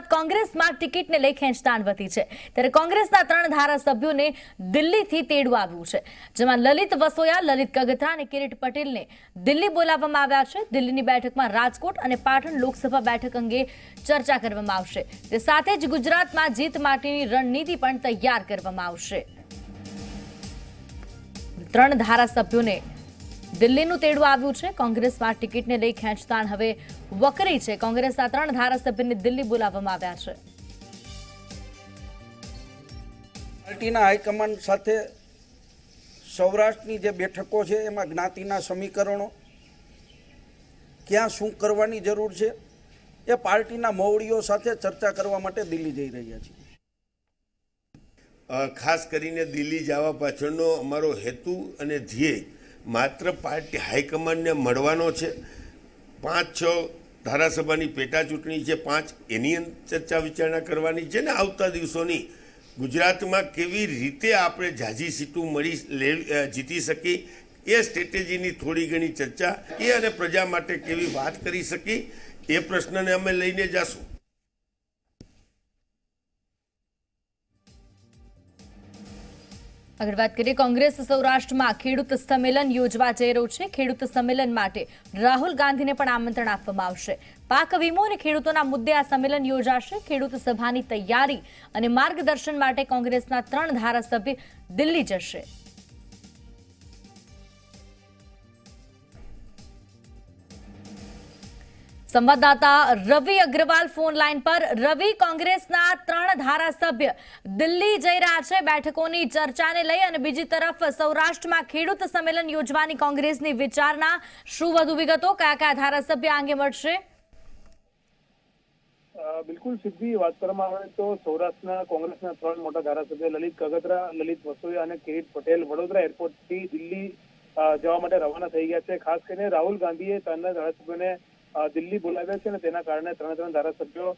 બાદ કોંગ્રેસમાં ટિકિટને લઈ ખેંચતાણ વધી છે ત્યારે કોંગ્રેસના 3 ધારાસભ્યોને દિલ્હીથી તેડું આવ્યું છે, જેમાં લલિત વસોયા, લલિત કગથરા અને કિરીટ પટેલને દિલ્હી બોલાવવામાં આવ્યા છે। દિલ્હીની બેઠકમાં રાજકોટ અને પાટણ લોકસભા બેઠક અંગે ચર્ચા કરવામાં આવશે। તે સાથે જ ગુજરાતમાં જીત માટેની રણનીતિ પણ તૈયાર કરવામાં આવશે। 3 ધારાસભ્યોને દિલ્હીનું તેડું આવ્યું છે। કોંગ્રેસમાં ટિકિટને લઈ ખેંચતાણ હવે વકરી છે। કોંગ્રેસના 3 ધારાસભ્યોને દિલ્હી બોલાવવામાં આવ્યા છે। પાર્ટીના હાઈકમાન્ડ સાથે સૌરાષ્ટ્રની જે બેઠકો છે એમાં જ્ઞાતિના સમીકરણો ક્યાં શું કરવાની જરૂર છે એ પાર્ટીના મોવડીઓ સાથે ચર્ચા કરવા માટે દિલ્હી જઈ રહ્યા છીએ। ખાસ કરીને દિલ્હી જવા પાછળનો અમારો હેતુ અને ધ્યેય માત્ર પાર્ટી હાઈકમાન્ડને મળવાનો છે। 5-6 ધારાસભાની પેટા ચૂંટણી છે, 5 એની ચર્ચા વિચારણા કરવાની છે ને આવતા દિવસોની ગુજરાતમાં કેવી રીતે આપણે ઝાઝી સીટો જીતી શકી એ સ્ટ્રેટેજીની થોડી ઘણી ચર્ચા એ અને પ્રજા માટે કેવી વાત કરી શકી એ પ્રશ્નને અમે લઈને જશું। આગળ વાત કરીએ, કોંગ્રેસ સૌરાષ્ટ્રમાં ખેડૂત સંમેલન યોજવા જઈ રહ્યું છે। ખેડૂત સંમેલન માટે રાહુલ ગાંધીને પણ આમંત્રણ આપવામાં આવશે। પાક વીમો અને ખેડૂતોના મુદ્દે આ સંમેલન યોજાશે। ખેડૂત સભાની તૈયારી અને માર્ગદર્શન માટે કોંગ્રેસના 3 ધારાસભ્ય દિલ્હી જશે। संवाददाता रवि अग्रवाल फोन लाइन पर। रवि, कांग्रेसना 3 धारासभ्य दिल्ही जई रह्या छे बैठकोनी चर्चाने लई अने बीजी तरफ सौराष्ट्रमा खेडूत संमेलन योजवानी कांग्रेसनी विचारणा। शुं वधु विगतो, कया धारासभ्य आंगे मळशे? बिल्कुल सिद्धि बात करवामां आवे तो सौराष्ट्રના કોંગ્રેસના 3 મોટા ધારાસભ્ય લલિત કગથરા, લલિત વસોયા અને કિરીટ પટેલ વડોદરા એરપોર્ટથી દિલ્હી જવા માટે રવાના થઈ ગયા છે। ખાસ કરીને રાહુલ ગાંધીએ 3 ધારાસભ્યોને દિલ્હી બોલાવ્યા છે અને તેના કારણે 3 ધારાસભ્યો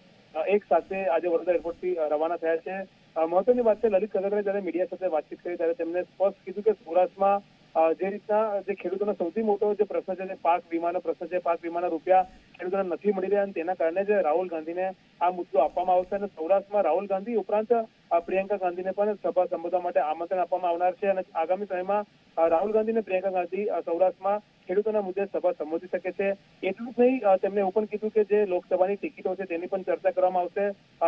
એક સાથે આજે વડોદરા એરપોર્ટથી રવાના થયા છે। મહત્વની વાત છે, લલિત કગથરાએ જ્યારે મીડિયા સાથે વાતચીત કરી ત્યારે તેમણે સ્પષ્ટ કીધું કે સૌરાષ્ટ્રમાં જે રીતના જે ખેડૂતોનો સૌથી મોટો જે પ્રશ્ન છે, પાક વીમાનો પ્રશ્ન છે, પાક વીમાના રૂપિયા ખેડૂતોને નથી મળી રહ્યા અને તેના કારણે જ રાહુલ ગાંધીને આ મુદ્દો આપવામાં આવશે અને સૌરાષ્ટ્રમાં રાહુલ ગાંધી ઉપરાંત પ્રિયંકા ગાંધીને પણ સભા સંબોધવા માટે આમંત્રણ આપવામાં આવનાર છે અને આગામી સમયમાં રાહુલ ગાંધી અને પ્રિયંકા ગાંધી સૌરાષ્ટ્રમાં ખેડૂતોના મુદ્દે સભા સંબોધી શકે છે। એટલું જ નહીં, તેમણે એવું પણ કીધું કે જે લોકસભાની ટિકિટો છે તેની પણ ચર્ચા કરવામાં આવશે।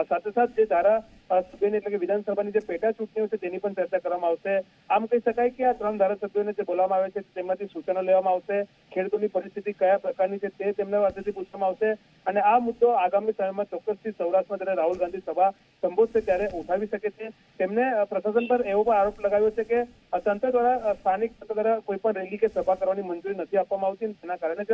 સાથે સાથે જે ધારાસભ્યોની એટલે કે વિધાનસભાની જે પેટા ચૂંટણીઓ છે તેની પણ ચર્ચા કરવામાં આવશે। આમ કહી શકાય કે આ 3 ધારાસભ્યોને જે બોલાવવામાં આવે છે તેમાંથી સૂચનો લેવામાં આવશે। ખેડૂતોની પરિસ્થિતિ કયા પ્રકારની છે તે તેમના પાસેથી પૂછવામાં આવશે અને આ મુદ્દો આગામી સમયમાં ચોક્કસથી સૌરાષ્ટ્રમાં જ્યારે રાહુલ ગાંધી સભા સંબોધશે ત્યારે ઉઠાવી શકે છે। તેમને પ્રશાસન પર એવો પણ આરોપ લગાવ્યો છે કે તંત્ર દ્વારા સ્થાનિક તંત્ર દ્વારા કોઈ પણ રેલી કે સભા કરવાની મંજૂરી નથી આપવામાં આવતી। તેના કારણે જ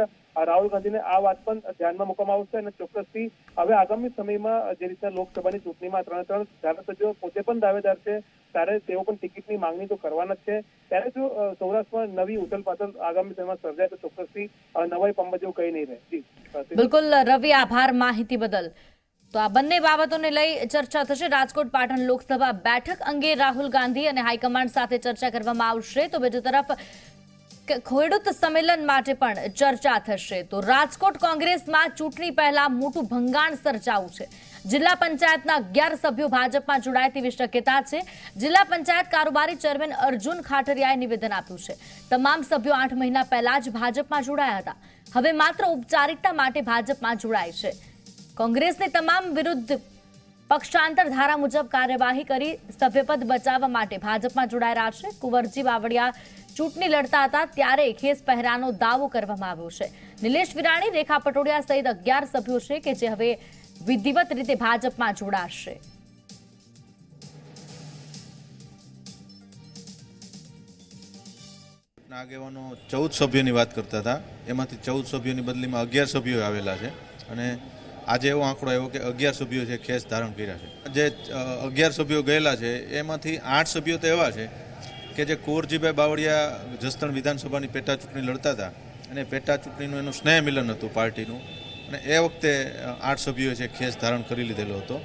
રાહુલ ગાંધીને આ વાત પણ ધ્યાનમાં મૂકવામાં આવશે અને ચોક્કસથી હવે આગામી સમયમાં જે રીતના લોકસભાની ચૂંટણીમાં 3 ધારાસભ્યો પોતે પણ દાવેદાર છે ત્યારે તેઓ પણ ટિકિટની માંગણી તો કરવાના જ છે। ત્યારે જો સૌરાષ્ટ્રમાં નવી ઉથલપાથલ આગામી સમયમાં સર્જાય તો ચોક્કસથી નવાઈ પંબા જેવું કંઈ નહીં રહે। બિલકુલ રવિ, આભાર માહિતી બદલ। તો આ બંને બાબતોને લઈ ચર્ચા થશે। રાજકોટ પાટણ લોકસભા બેઠક અંગે રાહુલ ગાંધી અને હાઈકમાન્ડ સાથે ચર્ચા કરવામાં આવશે તો બીજી તરફ ખેડૂત સંમેલન માટે પણ ચર્ચા થશે। તો રાજકોટ કોંગ્રેસમાં ચૂંટણી પહેલા મોટું ભંગાણ સર્જાયું છે। જિલ્લા પંચાયતના 11 સભ્યો ભાજપમાં જોડાય તેવી શક્યતા છે। જિલ્લા પંચાયત કારોબારી ચેરમેન અર્જુન ખાટરિયાએ નિવેદન આપ્યું છે, તમામ સભ્યો 8 મહિના પહેલા જ ભાજપમાં જોડાયા હતા, હવે માત્ર ઔપચારિકતા માટે ભાજપમાં જોડાય છે। કોંગ્રેસની તમામ વિરુદ્ધ પક્ષાંતર ધારા મુજબ કાર્યવાહી કરી સભ્યપદ બચાવવા માટે ભાજપમાં જોડાઈ રહ્યા છે। કુંવરજી બાવળિયા ચૂંટણી લડતા હતા ત્યારે ખેસ પહેરાનો દાવો કરવામાં આવ્યો છે। નિલેશ વિરાણી, રેખા પટોડિયા સહિત 11 સભ્યો છે કે જે હવે વિધિવત રીતે ભાજપમાં જોડાશે। આગેવાનો 14 સભ્યોની વાત કરતા હતા, એમાંથી 14 સભ્યોની બદલીમાં 11 સભ્યો આવેલા છે અને આજે એવો આંકડો આવ્યો કે 11 સભ્યો છે ખેસ ધારણ કર્યા છે। જે 11 સભ્યો ગયેલા છે એમાંથી 8 સભ્યો તો એવા છે કે જે કુંવરજીભાઈ બાવળિયા જસદણ વિધાનસભાની પેટા ચૂંટણી લડતા હતા અને પેટા ચૂંટણીનું એનું સ્નેહ મિલન હતું પાર્ટીનું અને એ વખતે 8 સભ્યોએ છે ખેસ ધારણ કરી લીધેલો હતો।